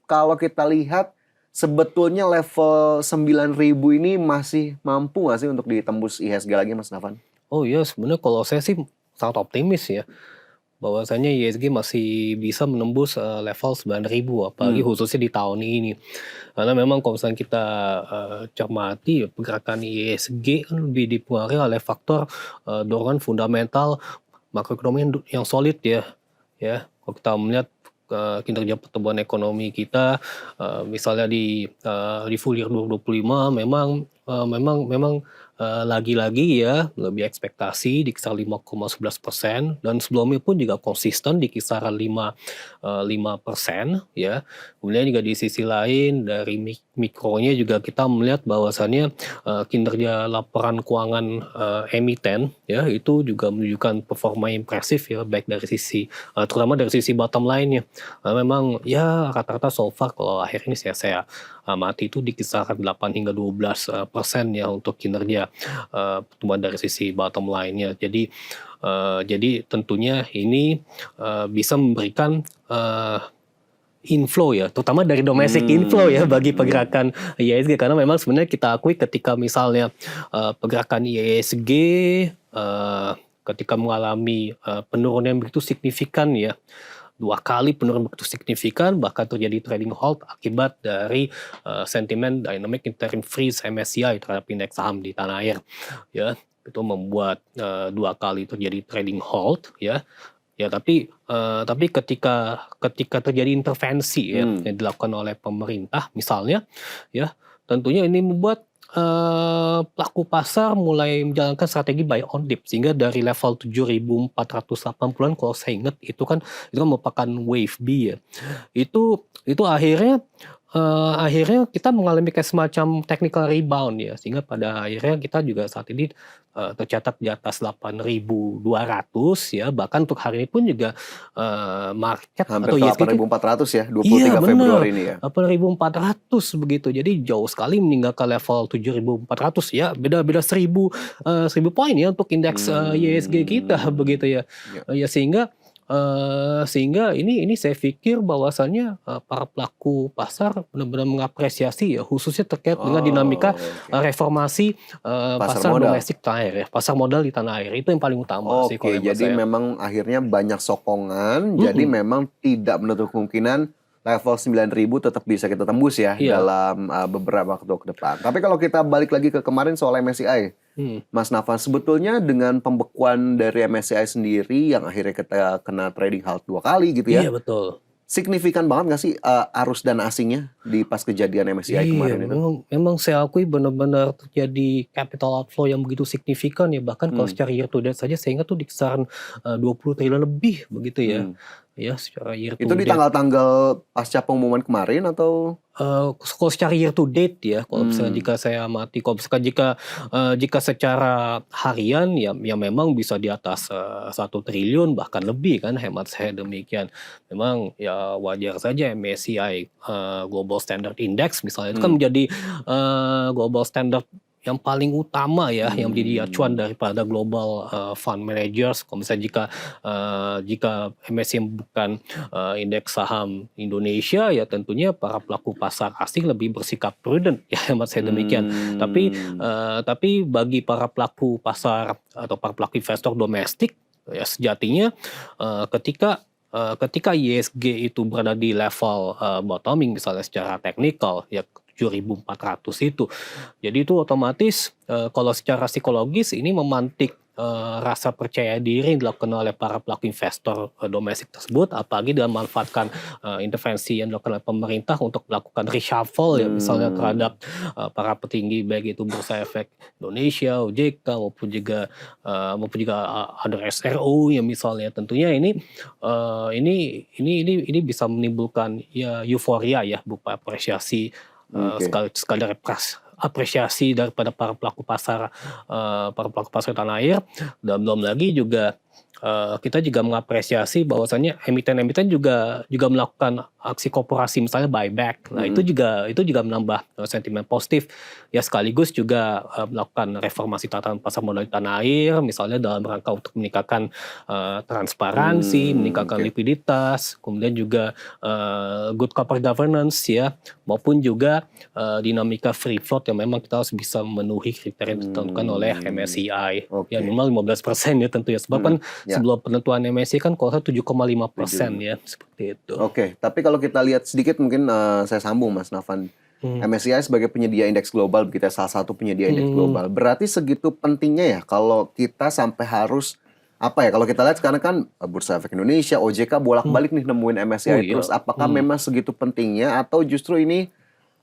kalau kita lihat sebetulnya level 9.000 ini masih mampu nggak sih untuk ditembus IHSG lagi, Mas Nafan? Oh iya, sebenarnya kalau saya sih sangat optimis ya, bahwasanya IHSG masih bisa menembus level 9.000, apalagi khususnya di tahun ini. Karena memang kalau misalnya kita cermati pergerakan IHSG kan lebih dipengaruhi oleh faktor dorongan fundamental makroekonomi yang solid ya. Kalau kita melihat kinerja pertumbuhan ekonomi kita, misalnya di full year 2025 memang lagi-lagi ya lebih ekspektasi di kisaran 5,11%, dan sebelumnya pun juga konsisten di kisaran 5% ya. Kemudian juga di sisi lain dari mikronya juga kita melihat bahwasannya kinerja laporan keuangan emiten ya itu juga menunjukkan performa impresif ya, baik dari sisi terutama dari sisi bottom line-nya. Memang ya rata-rata so far kalau akhir ini saya amati itu di kisaran 8 hingga 12% ya untuk kinerja pertumbuhan dari sisi bottom line-nya. Jadi tentunya ini bisa memberikan inflow ya, terutama dari domestic inflow ya bagi pergerakan IHSG, karena memang sebenarnya kita akui ketika misalnya pergerakan IHSG ketika mengalami penurunan yang begitu signifikan ya, 2 kali penurunan begitu signifikan, bahkan terjadi trading halt akibat dari sentimen dynamic interim freeze MSCI terhadap indeks saham di tanah air ya, itu membuat 2 kali terjadi trading halt ya. Tapi ketika terjadi intervensi ya yang dilakukan oleh pemerintah misalnya ya, tentunya ini membuat pelaku pasar mulai menjalankan strategi buy on dip, sehingga dari level 7.480-an kalau saya ingat itu kan merupakan wave B ya. Itu akhirnya kita mengalami kayak semacam technical rebound ya, sehingga pada akhirnya kita juga saat ini tercatat di atas 8.200 ya, bahkan untuk hari ini pun juga market hampir atau ke IHSG 8.400 ya, 23 iya, Februari ini ya. 8.400 begitu. Jadi jauh sekali meninggalkan level 7.400 ya. Beda 1.000 poin ya untuk indeks IHSG kita begitu ya. Ya sehingga ini saya pikir bahwasannya para pelaku pasar benar-benar mengapresiasi ya, khususnya terkait dengan dinamika reformasi pasar domestik tanah air ya, pasar modal di tanah air. Itu yang paling utama sih kalau menurut jadi saya. memang akhirnya banyak sokongan, jadi memang tidak menutup kemungkinan level 9.000 tetap bisa kita tembus ya dalam beberapa waktu ke depan. Tapi kalau kita balik lagi ke kemarin soal MSCI, Mas Nafan, sebetulnya dengan pembekuan dari MSCI sendiri yang akhirnya kita kena trading halt 2 kali gitu ya. Iya, betul. Signifikan banget nggak sih arus dana asingnya di pas kejadian MSCI kemarin itu? Memang saya akui benar-benar terjadi capital outflow yang begitu signifikan ya, bahkan kalau secara year to date saja saya ingat tuh di kisaran 20 triliun lebih begitu ya. Ya, secara year to Itu di date. tanggal-tanggal pasca pengumuman kemarin atau? Kalau secara year to date ya, kalau misalnya jika saya amati, kalau misalkan jika secara harian ya memang bisa di atas 1 triliun bahkan lebih kan, hemat saya demikian. Memang ya wajar saja MSCI Global Standard Index misalnya itu kan menjadi global standard yang paling utama ya, yang menjadi acuan daripada global fund managers. Kalau misalnya jika MSCI bukan indeks saham Indonesia ya, tentunya para pelaku pasar asing lebih bersikap prudent ya, hemat saya demikian. Tapi bagi para pelaku pasar atau para pelaku investor domestik ya, sejatinya ketika IHSG itu berada di level bottoming misalnya secara teknikal ya, 7.400 itu. Jadi itu otomatis kalau secara psikologis ini memantik rasa percaya diri yang dilakukan oleh para pelaku investor domestik tersebut, apalagi dengan memanfaatkan intervensi yang dilakukan oleh pemerintah untuk melakukan reshuffle ya, misalnya terhadap para petinggi baik itu Bursa Efek Indonesia, OJK maupun juga ada SRO ya misalnya. Tentunya ini bisa menimbulkan ya euforia ya, berupa apresiasi sekadar apresiasi daripada para pelaku pasar tanah air, dan belum lagi juga kita juga mengapresiasi bahwasannya emiten-emiten juga melakukan aksi korporasi misalnya buyback. Nah, itu juga menambah sentimen positif. Ya sekaligus juga melakukan reformasi tatanan pasar modal di tanah air misalnya dalam rangka untuk meningkatkan transparansi, meningkatkan likuiditas, kemudian juga good corporate governance ya, maupun juga dinamika free float yang memang kita harus bisa memenuhi kriteria yang ditentukan oleh MSCI. Ya minimal 15% ya tentu ya. Sebab kan sebelum penentuan MSCI kan kalau 7,5% ya seperti itu. Oke, tapi kalau kita lihat sedikit mungkin saya sambung Mas Nafan. MSCI sebagai penyedia indeks global, kita salah satu penyedia indeks global. Berarti segitu pentingnya ya kalau kita sampai harus apa ya? Kalau kita lihat sekarang kan Bursa Efek Indonesia, OJK bolak-balik nih nemuin MSCI terus. Apakah memang segitu pentingnya atau justru ini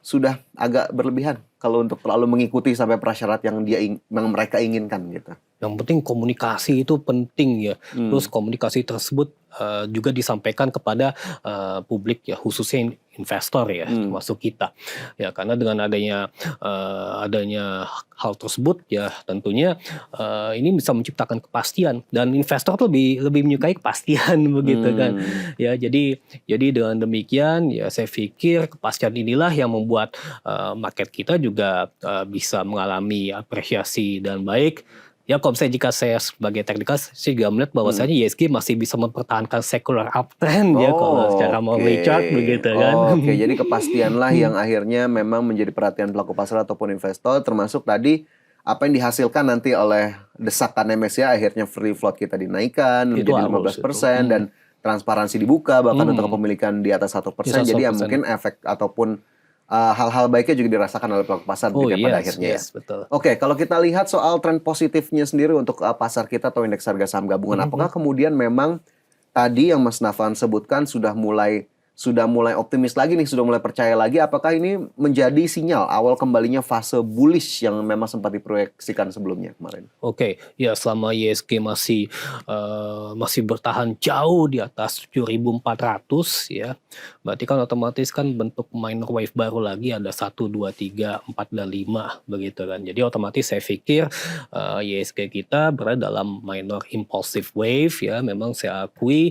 sudah agak berlebihan kalau untuk terlalu mengikuti sampai prasyarat yang mereka inginkan gitu? Yang penting komunikasi itu penting ya. Terus komunikasi tersebut juga disampaikan kepada publik ya, khususnya investor ya, termasuk kita. Ya karena dengan adanya hal tersebut ya tentunya ini bisa menciptakan kepastian dan investor tuh lebih menyukai kepastian begitu kan. Ya jadi dengan demikian ya saya pikir kepastian inilah yang membuat market kita juga bisa mengalami apresiasi dan baik. Ya kalau misalnya jika saya sebagai teknikal, saya juga melihat bahwasanya ISG masih bisa mempertahankan secular uptrend ya kalau secara monthly chart begitu kan. Oke, jadi kepastianlah yang akhirnya memang menjadi perhatian pelaku pasar ataupun investor, termasuk tadi apa yang dihasilkan nanti oleh desakan MSCI akhirnya free float kita dinaikkan menjadi 15% dan transparansi dibuka bahkan untuk kepemilikan di atas 1%. Jadi ya mungkin efek ataupun hal-hal baiknya juga dirasakan oleh pelaku pasar pada akhirnya. Betul. Oke, kalau kita lihat soal tren positifnya sendiri untuk pasar kita atau indeks harga saham gabungan, apakah kemudian memang tadi yang Mas Nafan sebutkan sudah mulai optimis lagi nih, sudah mulai percaya lagi? Apakah ini menjadi sinyal awal kembalinya fase bullish yang memang sempat diproyeksikan sebelumnya kemarin? Oke, ya selama ISG masih bertahan jauh di atas 7.400 ya, berarti kan otomatis kan bentuk minor wave baru lagi ada 1, 2, 3, 4, dan 5 begitu kan. Jadi otomatis saya pikir ISG kita berada dalam minor impulsive wave ya. Memang saya akui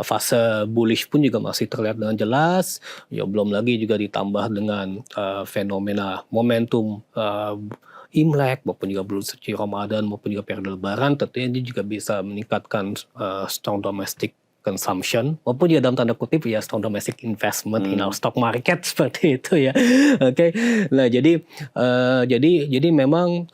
fase bullish pun juga masih terlihat dengan jelas. Ya belum lagi juga ditambah dengan fenomena momentum Imlek maupun juga bulan suci Ramadan maupun juga periode Lebaran, tentunya ini juga bisa meningkatkan strong domestic consumption maupun juga dalam tanda kutip ya strong domestic investment in our stock market seperti itu ya. Oke. Nah, jadi memang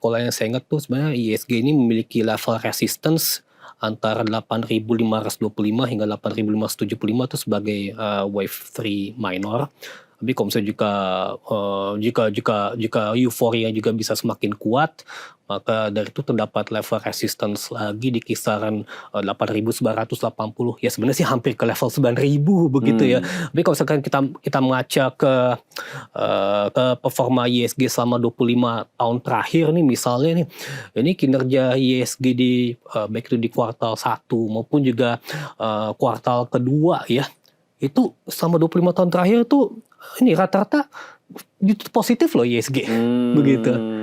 kalau yang saya ingat tuh sebenarnya ISG ini memiliki level resistance antara 8.525 hingga 8.575 itu sebagai wave 3 minor. Tapi kalau misalnya jika euforia juga bisa semakin kuat, maka dari itu terdapat level resistance lagi di kisaran 8.980. Ya sebenarnya sih hampir ke level 9.000 begitu ya. Tapi kalau misalkan kita mengaca ke performa ISG selama 25 tahun terakhir nih misalnya nih, ini kinerja ISG baik itu di kuartal 1 maupun juga kuartal kedua ya, itu selama 25 tahun terakhir tuh ini rata-rata positif loh ISG begitu.